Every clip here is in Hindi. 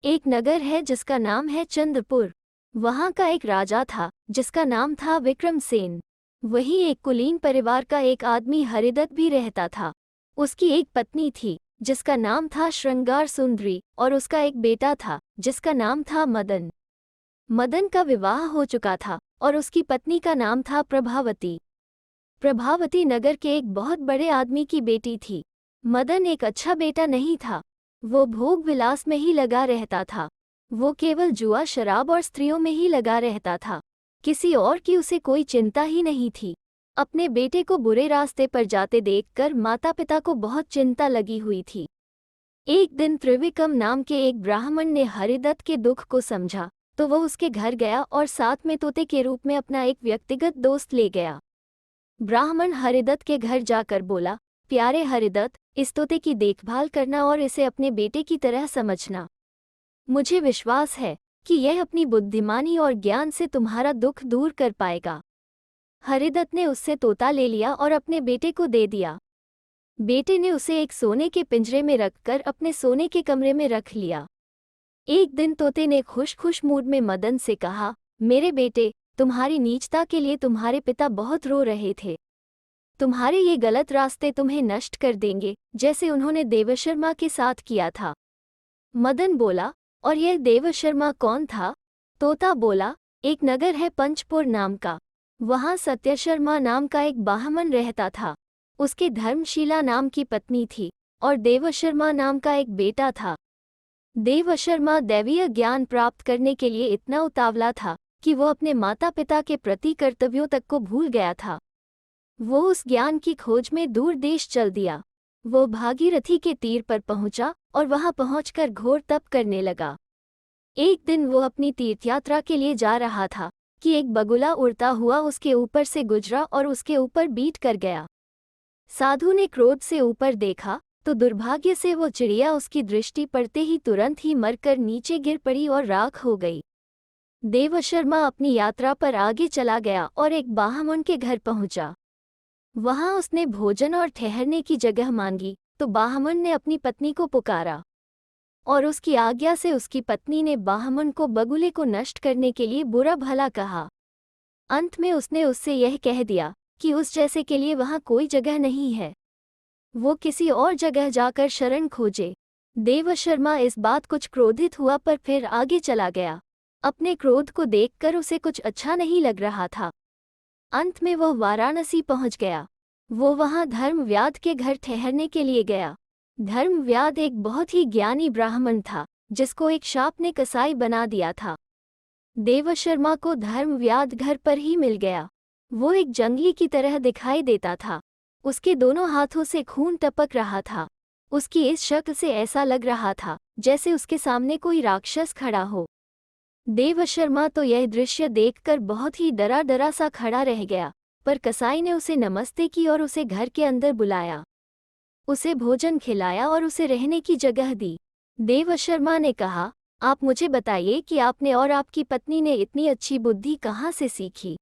एक नगर है जिसका नाम है चंद्रपुर। वहाँ का एक राजा था जिसका नाम था विक्रमसेन। वहीं एक कुलीन परिवार का एक आदमी हरिदत्त भी रहता था। उसकी एक पत्नी थी जिसका नाम था श्रृंगार सुंदरी और उसका एक बेटा था जिसका नाम था मदन। मदन का विवाह हो चुका था और उसकी पत्नी का नाम था प्रभावती। प्रभावती नगर के एक बहुत बड़े आदमी की बेटी थी। मदन एक अच्छा बेटा नहीं था। वो भोग विलास में ही लगा रहता था। वो केवल जुआ शराब और स्त्रियों में ही लगा रहता था। किसी और की उसे कोई चिंता ही नहीं थी। अपने बेटे को बुरे रास्ते पर जाते देखकर माता पिता को बहुत चिंता लगी हुई थी। एक दिन त्रिविक्रम नाम के एक ब्राह्मण ने हरिदत्त के दुख को समझा तो वो उसके घर गया और साथ में तोते के रूप में अपना एक व्यक्तिगत दोस्त ले गया। ब्राह्मण हरिदत्त के घर जाकर बोला, प्यारे हरिदत्त, इस तोते की देखभाल करना और इसे अपने बेटे की तरह समझना। मुझे विश्वास है कि यह अपनी बुद्धिमानी और ज्ञान से तुम्हारा दुख दूर कर पाएगा। हरिदत्त ने उससे तोता ले लिया और अपने बेटे को दे दिया। बेटे ने उसे एक सोने के पिंजरे में रखकर अपने सोने के कमरे में रख लिया। एक दिन तोते ने खुश मूड में मदन से कहा, मेरे बेटे, तुम्हारी नीचता के लिए तुम्हारे पिता बहुत रो रहे थे। तुम्हारे ये गलत रास्ते तुम्हें नष्ट कर देंगे, जैसे उन्होंने देवशर्मा के साथ किया था। मदन बोला, और यह देवशर्मा कौन था? तोता बोला, एक नगर है पंचपुर नाम का। वहाँ सत्यशर्मा नाम का एक ब्राह्मण रहता था। उसके धर्मशीला नाम की पत्नी थी और देवशर्मा नाम का एक बेटा था। देवशर्मा दैवीय ज्ञान प्राप्त करने के लिए इतना उतावला था कि वो अपने माता पिता के प्रति कर्तव्यों तक को भूल गया था। वो उस ज्ञान की खोज में दूर देश चल दिया। वो भागीरथी के तीर पर पहुंचा और वहां पहुंचकर घोर तप करने लगा। एक दिन वो अपनी तीर्थयात्रा के लिए जा रहा था कि एक बगुला उड़ता हुआ उसके ऊपर से गुजरा और उसके ऊपर बीट कर गया। साधु ने क्रोध से ऊपर देखा तो दुर्भाग्य से वो चिड़िया उसकी दृष्टि पड़ते ही तुरंत ही मरकर नीचे गिर पड़ी और राख हो गई। देवशर्मा अपनी यात्रा पर आगे चला गया और एक ब्राह्मण के घर पहुंचा। वहां उसने भोजन और ठहरने की जगह मांगी तो ब्राह्मण ने अपनी पत्नी को पुकारा और उसकी आज्ञा से उसकी पत्नी ने ब्राह्मण को बगुले को नष्ट करने के लिए बुरा भला कहा। अंत में उसने उससे यह कह दिया कि उस जैसे के लिए वहां कोई जगह नहीं है, वो किसी और जगह जाकर शरण खोजे। देवशर्मा इस बात कुछ क्रोधित हुआ पर फिर आगे चला गया। अपने क्रोध को देखकर उसे कुछ अच्छा नहीं लग रहा था। अंत में वह वाराणसी पहुंच गया। वो वहां धर्मव्याध के घर ठहरने के लिए गया। धर्मव्याध एक बहुत ही ज्ञानी ब्राह्मण था जिसको एक शाप ने कसाई बना दिया था। देवशर्मा को धर्मव्याध घर पर ही मिल गया। वो एक जंगली की तरह दिखाई देता था। उसके दोनों हाथों से खून टपक रहा था। उसकी इस शक्ल से ऐसा लग रहा था जैसे उसके सामने कोई राक्षस खड़ा हो। देवशर्मा तो यह दृश्य देखकर बहुत ही डरा डरा सा खड़ा रह गया, पर कसाई ने उसे नमस्ते की और उसे घर के अंदर बुलाया। उसे भोजन खिलाया और उसे रहने की जगह दी। देवशर्मा ने कहा, आप मुझे बताइए कि आपने और आपकी पत्नी ने इतनी अच्छी बुद्धि कहाँ से सीखी?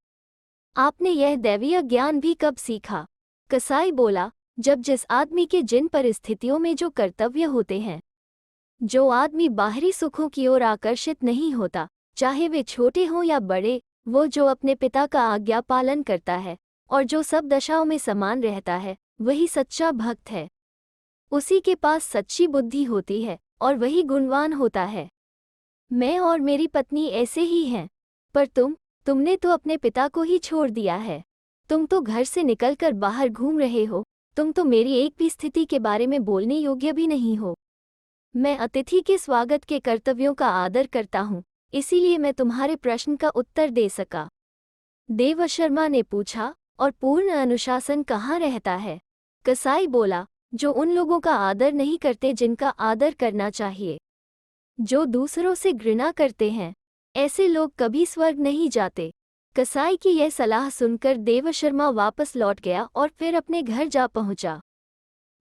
आपने यह दैवीय ज्ञान भी कब सीखा? कसाई बोला, जब जिस आदमी के जिन परिस्थितियों में जो कर्तव्य होते हैं, जो आदमी बाहरी सुखों की ओर आकर्षित नहीं होता, चाहे वे छोटे हों या बड़े, वो जो अपने पिता का आज्ञा पालन करता है और जो सब दशाओं में समान रहता है, वही सच्चा भक्त है। उसी के पास सच्ची बुद्धि होती है और वही गुणवान होता है। मैं और मेरी पत्नी ऐसे ही हैं, पर तुमने तो अपने पिता को ही छोड़ दिया है। तुम तो घर से निकलकर बाहर घूम रहे हो। तुम तो मेरी एक भी स्थिति के बारे में बोलने योग्य भी नहीं हो। मैं अतिथि के स्वागत के कर्तव्यों का आदर करता हूँ, इसीलिए मैं तुम्हारे प्रश्न का उत्तर दे सका। देवशर्मा ने पूछा, और पूर्ण अनुशासन कहाँ रहता है? कसाई बोला, जो उन लोगों का आदर नहीं करते जिनका आदर करना चाहिए, जो दूसरों से घृणा करते हैं, ऐसे लोग कभी स्वर्ग नहीं जाते। कसाई की यह सलाह सुनकर देवशर्मा वापस लौट गया और फिर अपने घर जा पहुंचा।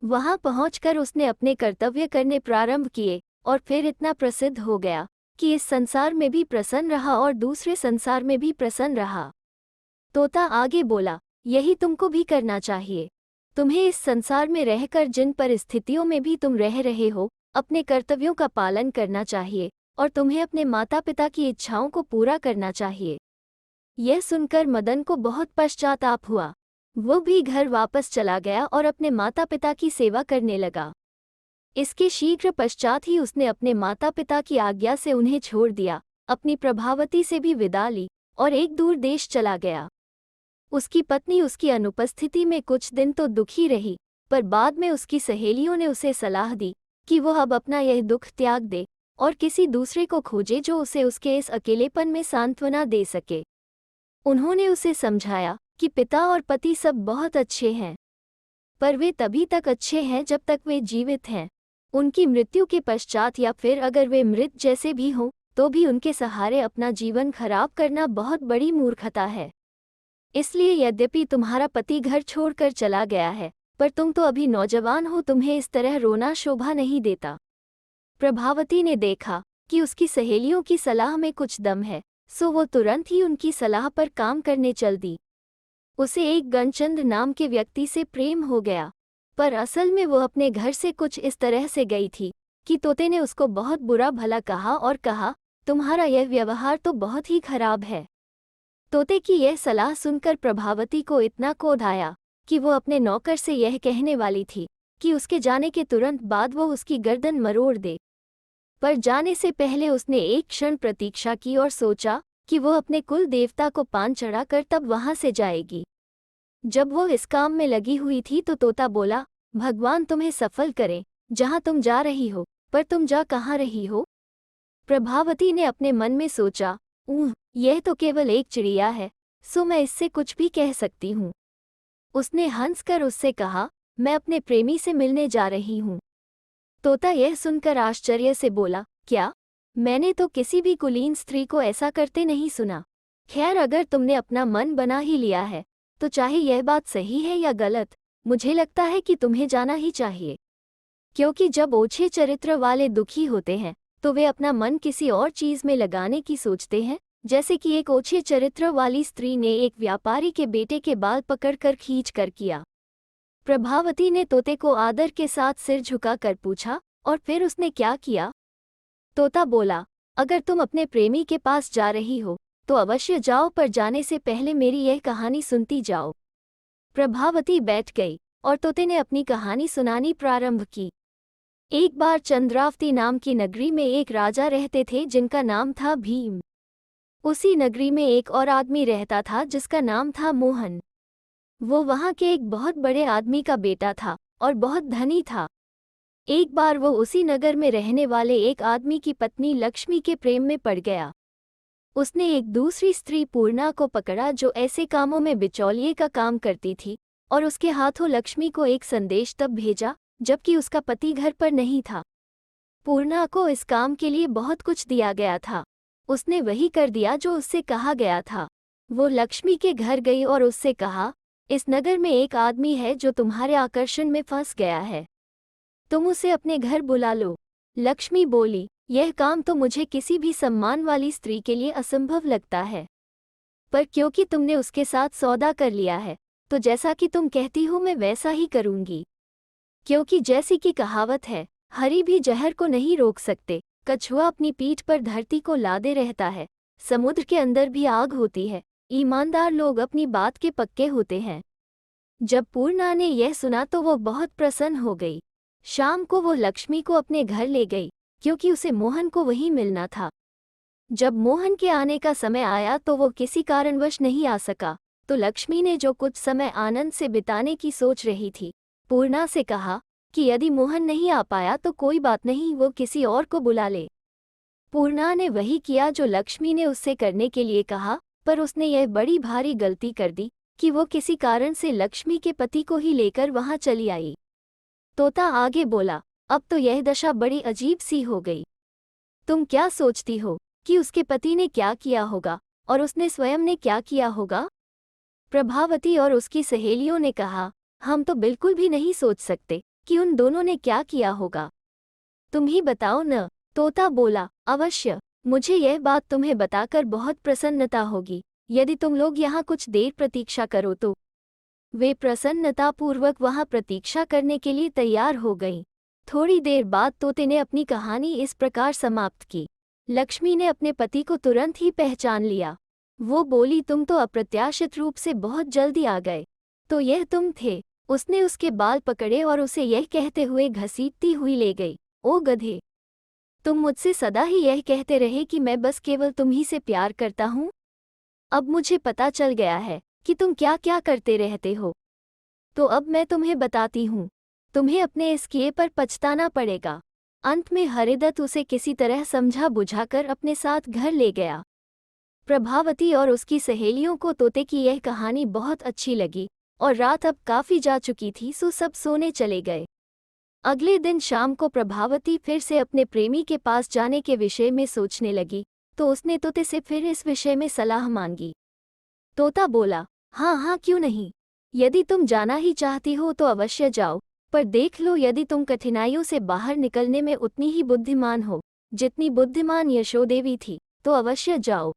वहां पहुंचकर उसने अपने कर्तव्य करने प्रारंभ किए और फिर इतना प्रसिद्ध हो गया कि इस संसार में भी प्रसन्न रहा और दूसरे संसार में भी प्रसन्न रहा। तोता आगे बोला, यही तुमको भी करना चाहिए। तुम्हें इस संसार में रहकर जिन परिस्थितियों में भी तुम रह रहे हो, अपने कर्तव्यों का पालन करना चाहिए, और तुम्हें अपने माता पिता की इच्छाओं को पूरा करना चाहिए। यह सुनकर मदन को बहुत पश्चाताप हुआ। वो भी घर वापस चला गया और अपने माता पिता की सेवा करने लगा। इसके शीघ्र पश्चात ही उसने अपने माता पिता की आज्ञा से उन्हें छोड़ दिया, अपनी प्रभावती से भी विदा ली और एक दूर देश चला गया। उसकी पत्नी उसकी अनुपस्थिति में कुछ दिन तो दुखी रही, पर बाद में उसकी सहेलियों ने उसे सलाह दी कि वो अब अपना यह दुख त्याग दे और किसी दूसरे को खोजे जो उसे उसके इस अकेलेपन में सांत्वना दे सके। उन्होंने उसे समझाया कि पिता और पति सब बहुत अच्छे हैं, पर वे तभी तक अच्छे हैं जब तक वे जीवित हैं। उनकी मृत्यु के पश्चात या फिर अगर वे मृत जैसे भी हों तो भी उनके सहारे अपना जीवन खराब करना बहुत बड़ी मूर्खता है। इसलिए यद्यपि तुम्हारा पति घर छोड़कर चला गया है, पर तुम तो अभी नौजवान हो, तुम्हें इस तरह रोना शोभा नहीं देता। प्रभावती ने देखा कि उसकी सहेलियों की सलाह में कुछ दम है, सो वो तुरंत ही उनकी सलाह पर काम करने चल दी। उसे एक गणचंद नाम के व्यक्ति से प्रेम हो गया, पर असल में वो अपने घर से कुछ इस तरह से गई थी कि तोते ने उसको बहुत बुरा भला कहा और कहा, तुम्हारा यह व्यवहार तो बहुत ही खराब है। तोते की यह सलाह सुनकर प्रभावती को इतना क्रोध आया कि वो अपने नौकर से यह कहने वाली थी कि उसके जाने के तुरंत बाद वो उसकी गर्दन मरोड़ दे। पर जाने से पहले उसने एक क्षण प्रतीक्षा की और सोचा कि वो अपने कुल देवता को पान चढ़ाकर तब वहां से जाएगी। जब वो इस काम में लगी हुई थी तो तोता बोला, भगवान तुम्हें सफल करें, जहां तुम जा रही हो, पर तुम जा कहाँ रही हो? प्रभावती ने अपने मन में सोचा, यह तो केवल एक चिड़िया है, सो मैं इससे कुछ भी कह सकती हूँ। उसने हंसकर उससे कहा, मैं अपने प्रेमी से मिलने जा रही हूँ। तोता यह सुनकर आश्चर्य से बोला, क्या? मैंने तो किसी भी कुलीन स्त्री को ऐसा करते नहीं सुना। खैर, अगर तुमने अपना मन बना ही लिया है तो चाहे यह बात सही है या गलत, मुझे लगता है कि तुम्हें जाना ही चाहिए। क्योंकि जब ओछे चरित्र वाले दुखी होते हैं तो वे अपना मन किसी और चीज में लगाने की सोचते हैं, जैसे कि एक ओछे चरित्र वाली स्त्री ने एक व्यापारी के बेटे के बाल पकड़कर खींच कर किया। प्रभावती ने तोते को आदर के साथ सिर झुकाकर पूछा, और फिर उसने क्या किया? तोता बोला, अगर तुम अपने प्रेमी के पास जा रही हो तो अवश्य जाओ, पर जाने से पहले मेरी यह कहानी सुनती जाओ। प्रभावती बैठ गई और तोते ने अपनी कहानी सुनानी प्रारंभ की। एक बार चंद्रावती नाम की नगरी में एक राजा रहते थे जिनका नाम था भीम। उसी नगरी में एक और आदमी रहता था जिसका नाम था मोहन। वो वहां के एक बहुत बड़े आदमी का बेटा था और बहुत धनी था। एक बार वो उसी नगर में रहने वाले एक आदमी की पत्नी लक्ष्मी के प्रेम में पड़ गया। उसने एक दूसरी स्त्री पूर्णा को पकड़ा जो ऐसे कामों में बिचौलिए का काम करती थी, और उसके हाथों लक्ष्मी को एक संदेश तब भेजा जबकि उसका पति घर पर नहीं था। पूर्णा को इस काम के लिए बहुत कुछ दिया गया था। उसने वही कर दिया जो उससे कहा गया था। वो लक्ष्मी के घर गई और उससे कहा, इस नगर में एक आदमी है जो तुम्हारे आकर्षण में फंस गया है, तुम उसे अपने घर बुला लो। लक्ष्मी बोली, यह काम तो मुझे किसी भी सम्मान वाली स्त्री के लिए असंभव लगता है, पर क्योंकि तुमने उसके साथ सौदा कर लिया है तो जैसा कि तुम कहती हो मैं वैसा ही करूंगी। क्योंकि जैसी कि कहावत है, हरी भी जहर को नहीं रोक सकते, कछुआ अपनी पीठ पर धरती को लादे रहता है, समुद्र के अंदर भी आग होती है, ईमानदार लोग अपनी बात के पक्के होते हैं। जब पूर्णा ने यह सुना तो वो बहुत प्रसन्न हो गई। शाम को वो लक्ष्मी को अपने घर ले गई क्योंकि उसे मोहन को वहीं मिलना था। जब मोहन के आने का समय आया तो वो किसी कारणवश नहीं आ सका, तो लक्ष्मी ने जो कुछ समय आनंद से बिताने की सोच रही थी, पूर्णा से कहा कि यदि मोहन नहीं आ पाया तो कोई बात नहीं, वो किसी और को बुला ले। पूर्णा ने वही किया जो लक्ष्मी ने उससे करने के लिए कहा, पर उसने यह बड़ी भारी गलती कर दी कि वो किसी कारण से लक्ष्मी के पति को ही लेकर वहां चली आई। तोता आगे बोला, अब तो यह दशा बड़ी अजीब सी हो गई। तुम क्या सोचती हो कि उसके पति ने क्या किया होगा और उसने स्वयं ने क्या किया होगा? प्रभावती और उसकी सहेलियों ने कहा, हम तो बिल्कुल भी नहीं सोच सकते कि उन दोनों ने क्या किया होगा। तुम ही बताओ न। तोता बोला, अवश्य, मुझे यह बात तुम्हें बताकर बहुत प्रसन्नता होगी यदि तुम लोग यहाँ कुछ देर प्रतीक्षा करो तो। वे प्रसन्नतापूर्वक वहाँ प्रतीक्षा करने के लिए तैयार हो गईं। थोड़ी देर बाद तोते ने अपनी कहानी इस प्रकार समाप्त की। लक्ष्मी ने अपने पति को तुरंत ही पहचान लिया। वो बोली, तुम तो अप्रत्याशित रूप से बहुत जल्दी आ गए। तो यह तुम थे। उसने उसके बाल पकड़े और उसे यह कहते हुए घसीटती हुई ले गई, ओ गधे, तुम मुझसे सदा ही यह कहते रहे कि मैं बस केवल तुम ही से प्यार करता हूँ। अब मुझे पता चल गया है कि तुम क्या क्या करते रहते हो। तो अब मैं तुम्हें बताती हूँ, तुम्हें अपने इस किए पर पछताना पड़ेगा। अंत में हरिदत्त उसे किसी तरह समझा बुझाकर अपने साथ घर ले गया। प्रभावती और उसकी सहेलियों को तोते की यह कहानी बहुत अच्छी लगी और रात अब काफ़ी जा चुकी थी, सो सब सोने चले गए। अगले दिन शाम को प्रभावती फिर से अपने प्रेमी के पास जाने के विषय में सोचने लगी, तो उसने तोते से फिर इस विषय में सलाह मांगी। तोता बोला, हाँ हाँ, क्यों नहीं, यदि तुम जाना ही चाहती हो तो अवश्य जाओ, पर देख लो यदि तुम कठिनाइयों से बाहर निकलने में उतनी ही बुद्धिमान हो जितनी बुद्धिमान यशोदेवी थी, तो अवश्य जाओ।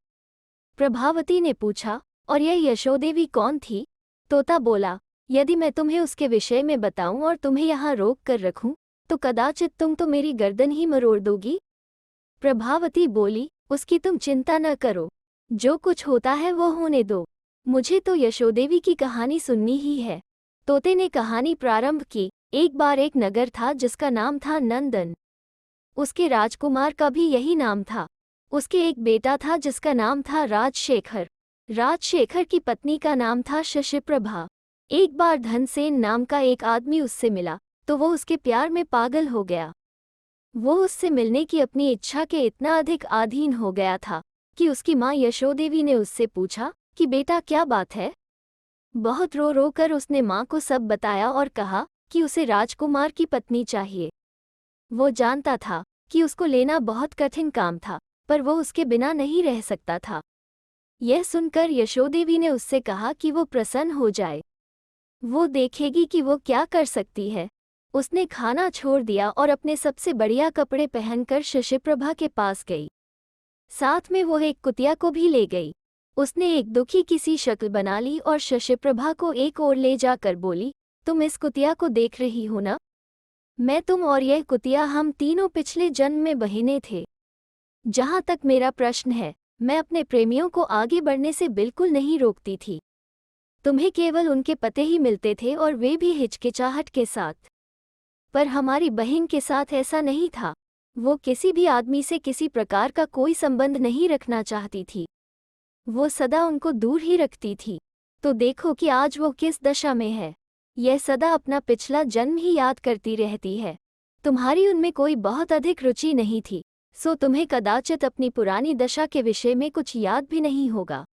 प्रभावती ने पूछा, और यह यशोदेवी कौन थी? तोता बोला, यदि मैं तुम्हें उसके विषय में बताऊं और तुम्हें यहाँ रोक कर रखूं, तो कदाचित तुम तो मेरी गर्दन ही मरोड़ दोगी। प्रभावती बोली, उसकी तुम चिंता न करो, जो कुछ होता है वो होने दो, मुझे तो यशोदेवी की कहानी सुननी ही है। तोते ने कहानी प्रारंभ की। एक बार एक नगर था जिसका नाम था नंदन। उसके राजकुमार का भी यही नाम था। उसके एक बेटा था जिसका नाम था राजशेखर। राजशेखर की पत्नी का नाम था शशिप्रभा। एक बार धनसेन नाम का एक आदमी उससे मिला, तो वो उसके प्यार में पागल हो गया। वो उससे मिलने की अपनी इच्छा के इतना अधिक अधीन हो गया था कि उसकी माँ यशोदेवी ने उससे पूछा कि बेटा क्या बात है। बहुत रो रो कर उसने माँ को सब बताया और कहा कि उसे राजकुमार की पत्नी चाहिए। वो जानता था कि उसको लेना बहुत कठिन काम था, पर वो उसके बिना नहीं रह सकता था। यह सुनकर यशोदेवी ने उससे कहा कि वो प्रसन्न हो जाए, वो देखेगी कि वो क्या कर सकती है। उसने खाना छोड़ दिया और अपने सबसे बढ़िया कपड़े पहनकर शशिप्रभा के पास गई। साथ में वो एक कुतिया को भी ले गई। उसने एक दुखी किसी शक्ल बना ली और शशिप्रभा को एक ओर ले जाकर बोली, तुम इस कुतिया को देख रही हो ना? मैं, तुम और यह कुतिया, हम तीनों पिछले जन्म में बहिनें थे। जहाँ तक मेरा प्रश्न है, मैं अपने प्रेमियों को आगे बढ़ने से बिल्कुल नहीं रोकती थी। तुम्हें केवल उनके पते ही मिलते थे और वे भी हिचकिचाहट के साथ। पर हमारी बहन के साथ ऐसा नहीं था। वो किसी भी आदमी से किसी प्रकार का कोई संबंध नहीं रखना चाहती थी। वो सदा उनको दूर ही रखती थी। तो देखो कि आज वो किस दशा में है। यह सदा अपना पिछला जन्म ही याद करती रहती है। तुम्हारी उनमें कोई बहुत अधिक रुचि नहीं थी, सो तुम्हें कदाचित अपनी पुरानी दशा के विषय में कुछ याद भी नहीं होगा।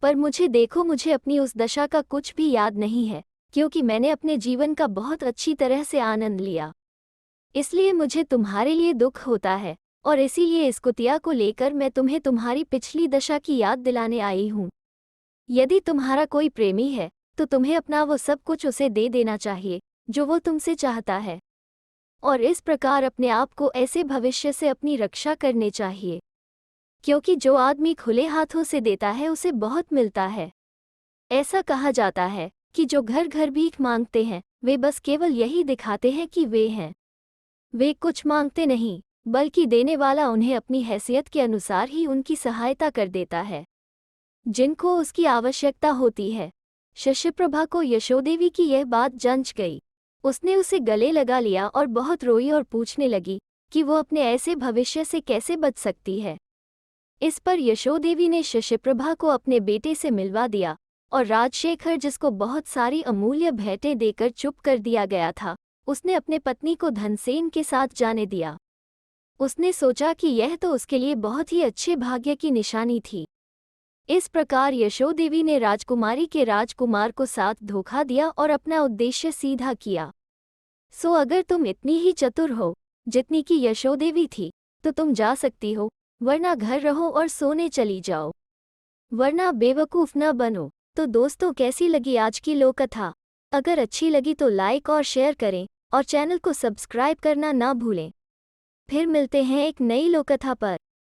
पर मुझे देखो, मुझे अपनी उस दशा का कुछ भी याद नहीं है, क्योंकि मैंने अपने जीवन का बहुत अच्छी तरह से आनंद लिया। इसलिए मुझे तुम्हारे लिए दुख होता है, और इसीलिए इस कुतिया को लेकर मैं तुम्हें तुम्हारी पिछली दशा की याद दिलाने आई हूँ। यदि तुम्हारा कोई प्रेमी है, तो तुम्हें अपना वो सब कुछ उसे दे देना चाहिए जो वो तुमसे चाहता है, और इस प्रकार अपने आप को ऐसे भविष्य से अपनी रक्षा करने चाहिए, क्योंकि जो आदमी खुले हाथों से देता है उसे बहुत मिलता है। ऐसा कहा जाता है कि जो घर घर भीख मांगते हैं वे बस केवल यही दिखाते हैं कि वे हैं। वे कुछ मांगते नहीं, बल्कि देने वाला उन्हें अपनी हैसियत के अनुसार ही उनकी सहायता कर देता है जिनको उसकी आवश्यकता होती है। शशिप्रभा को यशोदेवी की यह बात जंच गई। उसने उसे गले लगा लिया और बहुत रोई और पूछने लगी कि वो अपने ऐसे भविष्य से कैसे बच सकती है। इस पर यशोदेवी ने शशिप्रभा को अपने बेटे से मिलवा दिया, और राजशेखर, जिसको बहुत सारी अमूल्य भेंटें देकर चुप कर दिया गया था, उसने अपने पत्नी को धनसेन के साथ जाने दिया। उसने सोचा कि यह तो उसके लिए बहुत ही अच्छे भाग्य की निशानी थी। इस प्रकार यशोदेवी ने राजकुमारी के राजकुमार को साथ धोखा दिया और अपना उद्देश्य सीधा किया। सो अगर तुम इतनी ही चतुर हो जितनी कि यशोदेवी थी, तो तुम जा सकती हो, वरना घर रहो और सोने चली जाओ, वरना बेवकूफ़ न बनो। तो दोस्तों, कैसी लगी आज की लोककथा? अगर अच्छी लगी तो लाइक और शेयर करें और चैनल को सब्सक्राइब करना ना भूलें। फिर मिलते हैं एक नई लोककथा पर।